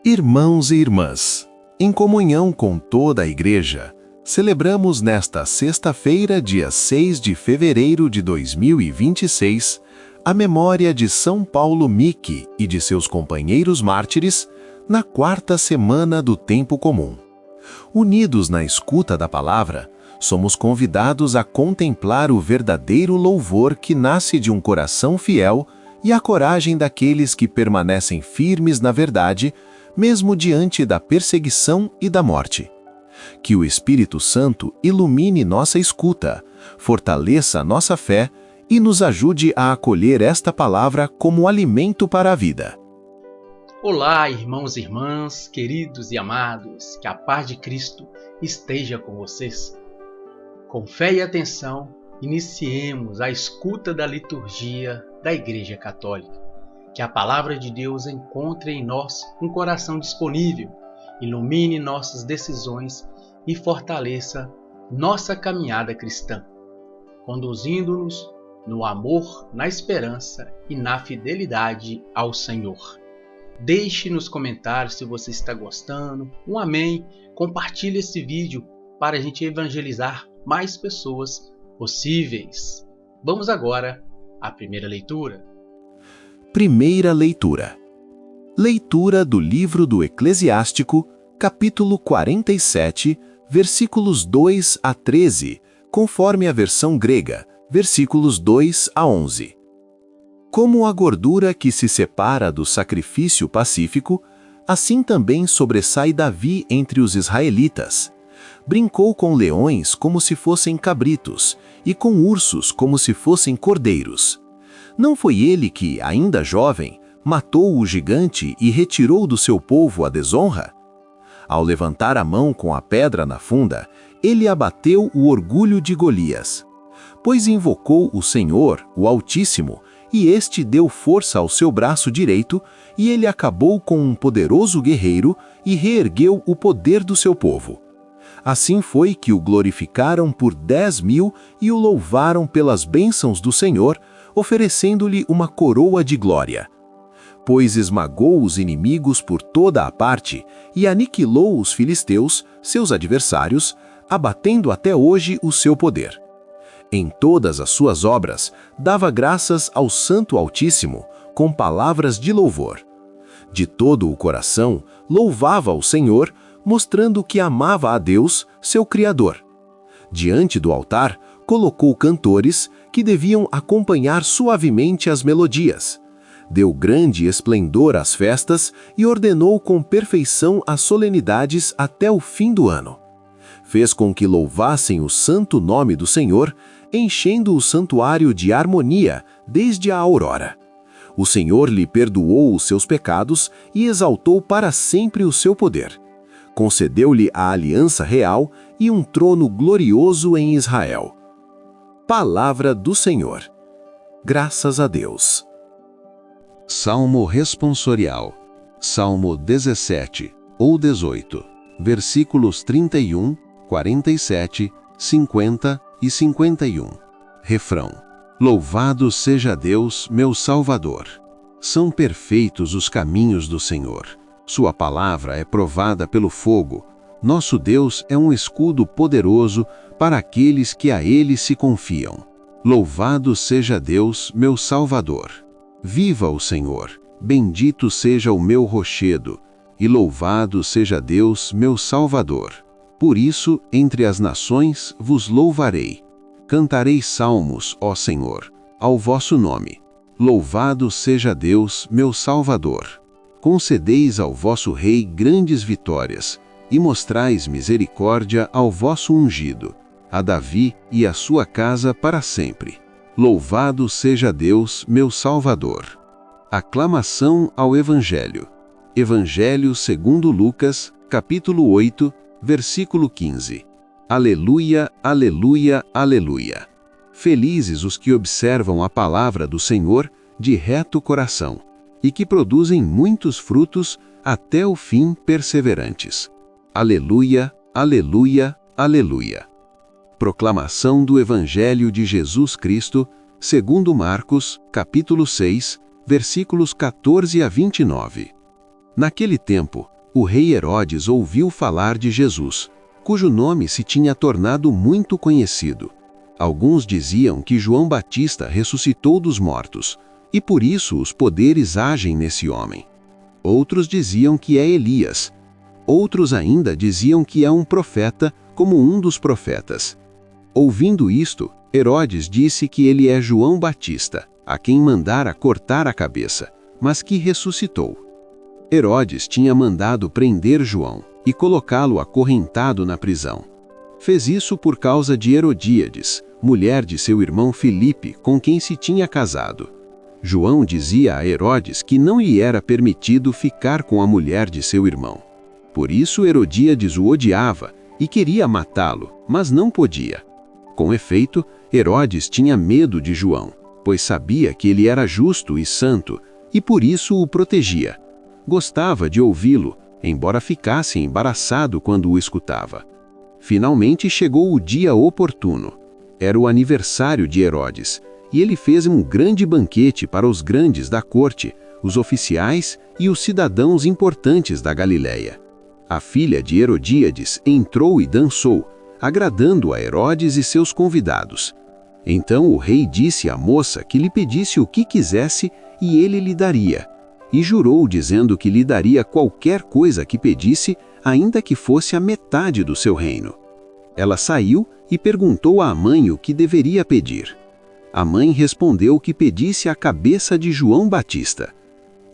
Irmãos e irmãs, em comunhão com toda a Igreja, celebramos nesta sexta-feira, dia 6 de fevereiro de 2026, a memória de São Paulo Miki e de seus companheiros mártires na quarta semana do Tempo Comum. Unidos na escuta da palavra, somos convidados a contemplar o verdadeiro louvor que nasce de um coração fiel e a coragem daqueles que permanecem firmes na verdade, mesmo diante da perseguição e da morte. Que o Espírito Santo ilumine nossa escuta, fortaleça nossa fé e nos ajude a acolher esta palavra como alimento para a vida. Olá, irmãos e irmãs, queridos e amados, que a paz de Cristo esteja com vocês. Com fé e atenção, iniciemos a escuta da liturgia da Igreja Católica. Que a palavra de Deus encontre em nós um coração disponível, ilumine nossas decisões e fortaleça nossa caminhada cristã, conduzindo-nos no amor, na esperança e na fidelidade ao Senhor. Deixe nos comentários se você está gostando, um amém, compartilhe esse vídeo para a gente evangelizar mais pessoas possíveis. Vamos agora à primeira leitura. Primeira leitura. Leitura do livro do Eclesiástico, capítulo 47, versículos 2 a 13, conforme a versão grega, versículos 2 a 11. Como a gordura que se separa do sacrifício pacífico, assim também sobressai Davi entre os israelitas. Brincou com leões como se fossem cabritos, e com ursos como se fossem cordeiros. Não foi ele que, ainda jovem, matou o gigante e retirou do seu povo a desonra? Ao levantar a mão com a pedra na funda, ele abateu o orgulho de Golias. Pois invocou o Senhor, o Altíssimo, e este deu força ao seu braço direito, e ele acabou com um poderoso guerreiro e reergueu o poder do seu povo. Assim foi que o glorificaram por 10.000 e o louvaram pelas bênçãos do Senhor, oferecendo-lhe uma coroa de glória. Pois esmagou os inimigos por toda a parte e aniquilou os filisteus, seus adversários, abatendo até hoje o seu poder. Em todas as suas obras, dava graças ao Santo Altíssimo, com palavras de louvor. De todo o coração, louvava o Senhor, mostrando que amava a Deus, seu Criador. Diante do altar, colocou cantores que deviam acompanhar suavemente as melodias. Deu grande esplendor às festas e ordenou com perfeição as solenidades até o fim do ano. Fez com que louvassem o santo nome do Senhor, enchendo o santuário de harmonia desde a aurora. O Senhor lhe perdoou os seus pecados e exaltou para sempre o seu poder. Concedeu-lhe a aliança real e um trono glorioso em Israel. Palavra do Senhor. Graças a Deus. Salmo responsorial. Salmo 17 ou 18, versículos 31, 47, 50 e 51. Refrão. Louvado seja Deus, meu Salvador. São perfeitos os caminhos do Senhor. Sua palavra é provada pelo fogo. Nosso Deus é um escudo poderoso para aqueles que a Ele se confiam. Louvado seja Deus, meu Salvador. Viva o Senhor, bendito seja o meu rochedo, e louvado seja Deus, meu Salvador. Por isso, entre as nações, vos louvarei. Cantarei salmos, ó Senhor, ao vosso nome. Louvado seja Deus, meu Salvador. Concedeis ao vosso Rei grandes vitórias, e mostrais misericórdia ao vosso ungido, a Davi e a sua casa para sempre. Louvado seja Deus, meu Salvador. Aclamação ao Evangelho. Evangelho segundo Lucas, capítulo 8, versículo 15. Aleluia, aleluia, aleluia. Felizes os que observam a palavra do Senhor de reto coração, e que produzem muitos frutos até o fim perseverantes. Aleluia, aleluia, aleluia. Proclamação do Evangelho de Jesus Cristo, segundo Marcos, capítulo 6, versículos 14 a 29. Naquele tempo, o rei Herodes ouviu falar de Jesus, cujo nome se tinha tornado muito conhecido. Alguns diziam que João Batista ressuscitou dos mortos, e por isso os poderes agem nesse homem. Outros diziam que é Elias. Outros ainda diziam que é um profeta, como um dos profetas. Ouvindo isto, Herodes disse que ele é João Batista, a quem mandara cortar a cabeça, mas que ressuscitou. Herodes tinha mandado prender João e colocá-lo acorrentado na prisão. Fez isso por causa de Herodíades, mulher de seu irmão Filipe, com quem se tinha casado. João dizia a Herodes que não lhe era permitido ficar com a mulher de seu irmão. Por isso Herodíades o odiava e queria matá-lo, mas não podia. Com efeito, Herodes tinha medo de João, pois sabia que ele era justo e santo, e por isso o protegia. Gostava de ouvi-lo, embora ficasse embaraçado quando o escutava. Finalmente chegou o dia oportuno. Era o aniversário de Herodes, e ele fez um grande banquete para os grandes da corte, os oficiais e os cidadãos importantes da Galiléia. A filha de Herodíades entrou e dançou, agradando a Herodes e seus convidados. Então o rei disse à moça que lhe pedisse o que quisesse e ele lhe daria, e jurou dizendo que lhe daria qualquer coisa que pedisse, ainda que fosse a metade do seu reino. Ela saiu e perguntou à mãe o que deveria pedir. A mãe respondeu que pedisse a cabeça de João Batista.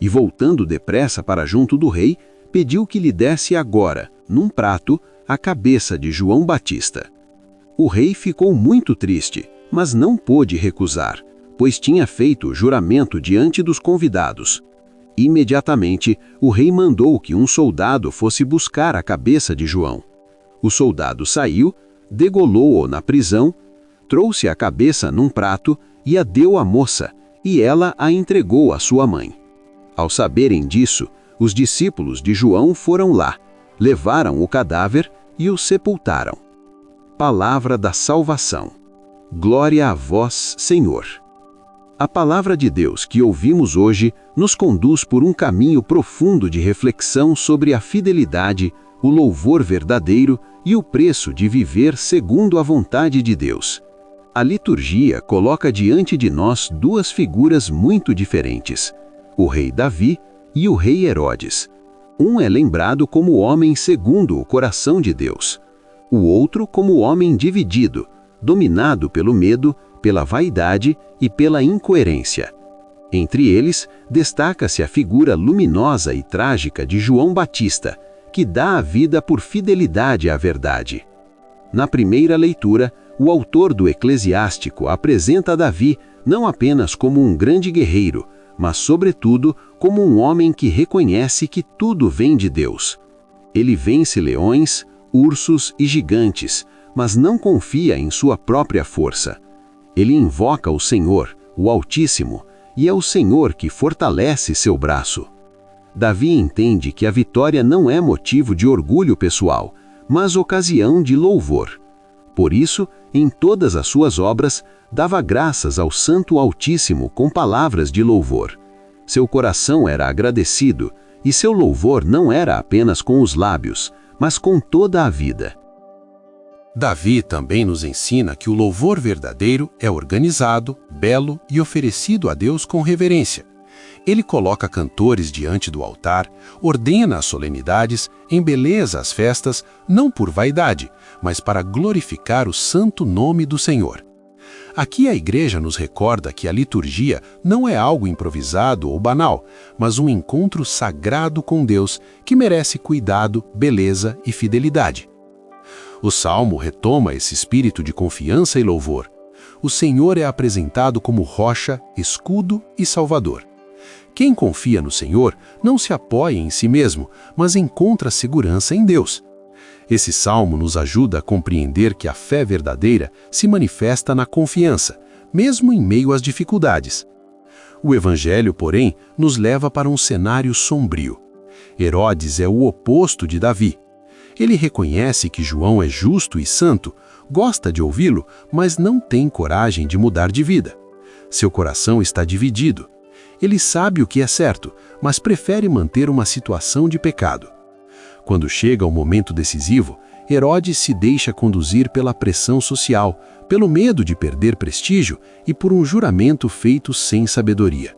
E voltando depressa para junto do rei, pediu que lhe desse agora, num prato, a cabeça de João Batista. O rei ficou muito triste, mas não pôde recusar, pois tinha feito o juramento diante dos convidados. Imediatamente, o rei mandou que um soldado fosse buscar a cabeça de João. O soldado saiu, degolou-o na prisão, trouxe a cabeça num prato e a deu à moça, e ela a entregou à sua mãe. Ao saberem disso, os discípulos de João foram lá, levaram o cadáver e o sepultaram. Palavra da salvação. Glória a vós, Senhor. A palavra de Deus que ouvimos hoje nos conduz por um caminho profundo de reflexão sobre a fidelidade, o louvor verdadeiro e o preço de viver segundo a vontade de Deus. A liturgia coloca diante de nós duas figuras muito diferentes, o rei Davi e o rei Herodes. Um é lembrado como homem segundo o coração de Deus, o outro como homem dividido, dominado pelo medo, pela vaidade e pela incoerência. Entre eles, destaca-se a figura luminosa e trágica de João Batista, que dá a vida por fidelidade à verdade. Na primeira leitura, o autor do Eclesiástico apresenta Davi não apenas como um grande guerreiro, mas, sobretudo, como um homem que reconhece que tudo vem de Deus. Ele vence leões, ursos e gigantes, mas não confia em sua própria força. Ele invoca o Senhor, o Altíssimo, e é o Senhor que fortalece seu braço. Davi entende que a vitória não é motivo de orgulho pessoal, mas ocasião de louvor. Por isso, em todas as suas obras, dava graças ao Santo Altíssimo com palavras de louvor. Seu coração era agradecido, e seu louvor não era apenas com os lábios, mas com toda a vida. Davi também nos ensina que o louvor verdadeiro é organizado, belo e oferecido a Deus com reverência. Ele coloca cantores diante do altar, ordena as solenidades, embeleza as festas, não por vaidade, mas para glorificar o santo nome do Senhor. Aqui a Igreja nos recorda que a liturgia não é algo improvisado ou banal, mas um encontro sagrado com Deus que merece cuidado, beleza e fidelidade. O Salmo retoma esse espírito de confiança e louvor. O Senhor é apresentado como rocha, escudo e salvador. Quem confia no Senhor não se apoia em si mesmo, mas encontra segurança em Deus. Esse salmo nos ajuda a compreender que a fé verdadeira se manifesta na confiança, mesmo em meio às dificuldades. O Evangelho, porém, nos leva para um cenário sombrio. Herodes é o oposto de Davi. Ele reconhece que João é justo e santo, gosta de ouvi-lo, mas não tem coragem de mudar de vida. Seu coração está dividido. Ele sabe o que é certo, mas prefere manter uma situação de pecado. Quando chega o momento decisivo, Herodes se deixa conduzir pela pressão social, pelo medo de perder prestígio e por um juramento feito sem sabedoria.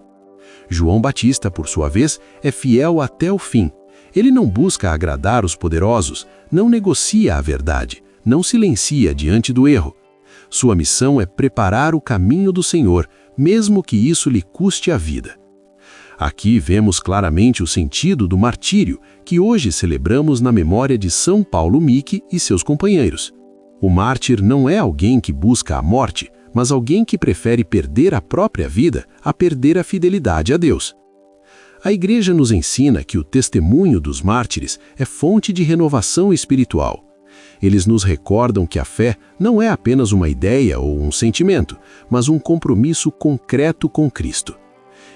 João Batista, por sua vez, é fiel até o fim. Ele não busca agradar os poderosos, não negocia a verdade, não silencia diante do erro. Sua missão é preparar o caminho do Senhor, mesmo que isso lhe custe a vida. Aqui vemos claramente o sentido do martírio que hoje celebramos na memória de São Paulo Miki e seus companheiros. O mártir não é alguém que busca a morte, mas alguém que prefere perder a própria vida a perder a fidelidade a Deus. A Igreja nos ensina que o testemunho dos mártires é fonte de renovação espiritual. Eles nos recordam que a fé não é apenas uma ideia ou um sentimento, mas um compromisso concreto com Cristo.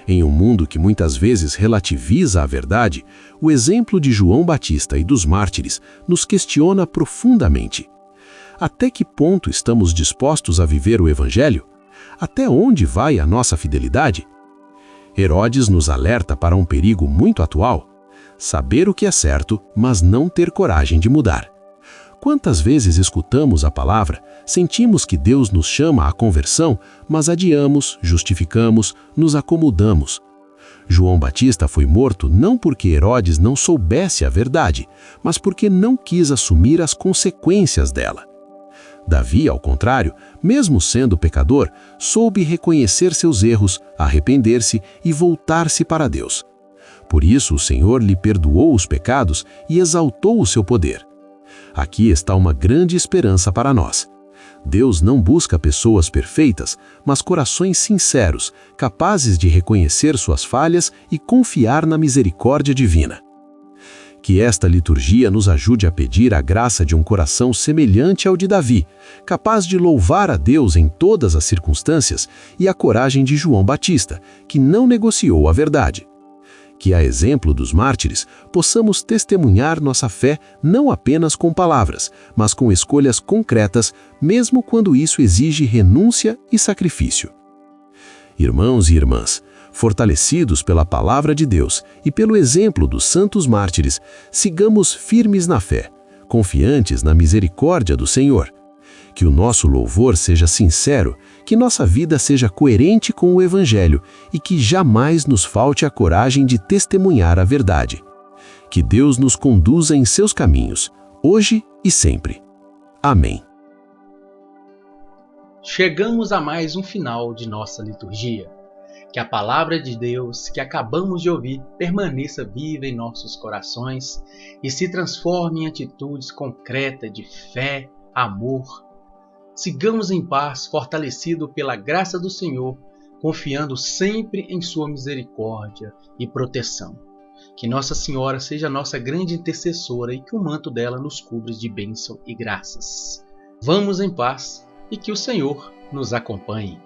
Em um mundo que muitas vezes relativiza a verdade, o exemplo de João Batista e dos mártires nos questiona profundamente. Até que ponto estamos dispostos a viver o Evangelho? Até onde vai a nossa fidelidade? Herodes nos alerta para um perigo muito atual: saber o que é certo, mas não ter coragem de mudar. Quantas vezes escutamos a palavra, sentimos que Deus nos chama à conversão, mas adiamos, justificamos, nos acomodamos. João Batista foi morto não porque Herodes não soubesse a verdade, mas porque não quis assumir as consequências dela. Davi, ao contrário, mesmo sendo pecador, soube reconhecer seus erros, arrepender-se e voltar-se para Deus. Por isso o Senhor lhe perdoou os pecados e exaltou o seu poder. Aqui está uma grande esperança para nós. Deus não busca pessoas perfeitas, mas corações sinceros, capazes de reconhecer suas falhas e confiar na misericórdia divina. Que esta liturgia nos ajude a pedir a graça de um coração semelhante ao de Davi, capaz de louvar a Deus em todas as circunstâncias, e a coragem de João Batista, que não negociou a verdade. Que, a exemplo dos mártires, possamos testemunhar nossa fé não apenas com palavras, mas com escolhas concretas, mesmo quando isso exige renúncia e sacrifício. Irmãos e irmãs, fortalecidos pela palavra de Deus e pelo exemplo dos santos mártires, sigamos firmes na fé, confiantes na misericórdia do Senhor. Que o nosso louvor seja sincero, que nossa vida seja coerente com o Evangelho e que jamais nos falte a coragem de testemunhar a verdade. Que Deus nos conduza em seus caminhos, hoje e sempre. Amém. Chegamos a mais um final de nossa liturgia. Que a palavra de Deus que acabamos de ouvir permaneça viva em nossos corações e se transforme em atitudes concretas de fé, amor. Sigamos em paz, fortalecidos pela graça do Senhor, confiando sempre em sua misericórdia e proteção. Que Nossa Senhora seja nossa grande intercessora e que o manto dela nos cubra de bênção e graças. Vamos em paz e que o Senhor nos acompanhe.